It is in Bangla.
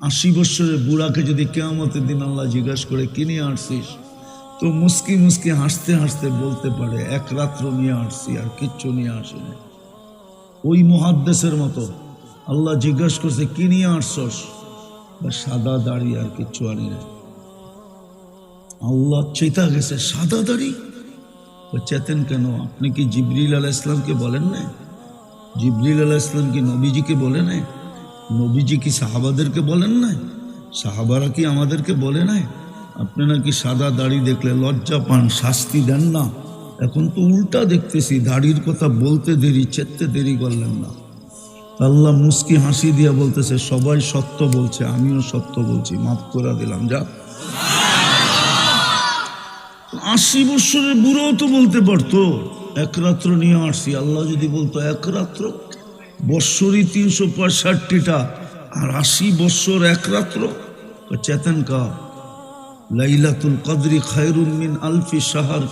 80 বছরের বুড়াকে যদি কিয়ামতের দিন আল্লাহ জিজ্ঞাসা করে কি নিয়ে আসছিস, তো মুস্কি মুস্কি হাসতে হাসতে বলতে পারে এক রাত্র নিয়ে আসছি, আর কিচ্ছু নিয়ে আসেনি। ওই মুহাদ্দিসের মতো আল্লাহ জিজ্ঞাসা করছে কি নিয়ে আসছস, সাদা দাড়ি আর কিচ্ছু আনি না। আল্লাহ চেতা গেছে, সাদা দাড়ি চেতেন কেন? আপনি কি জিবরিল আলাইহিস সালামকে বলেন না? জিবরিল আলাইহিস সালাম কি নবীজিকে বলে নাই? নবীজি কি সাহাবাদেরকে বলেন নাই? সাহাবারা কি আমাদেরকে বলে নাই আপনি নাকি সাদা দাড়ি দেখলে লজ্জা পান, শাস্তি দেন না? এখন তো উল্টা দেখতেছি, দাড়ির কথা বলতে দেরি, চেতে দেরি করলেন না। আল্লাহ মুস্কি হাসি দিয়া বলতেছে সবাই সত্য বলছে, আমিও সত্য বলছি, মাফ করে দিলাম, যা। 80 বছরের বুড়ো তো বলতে পারতো এক রাত্র নিয়ে আসছি। আল্লাহ যদি বলতো এক রাত্র, বৎসরই 365টা, আর 80 বৎসর এক রাত্র, চেতন কা লাইলাতুল কদরি খায়রুম মিন আলফি শাহর।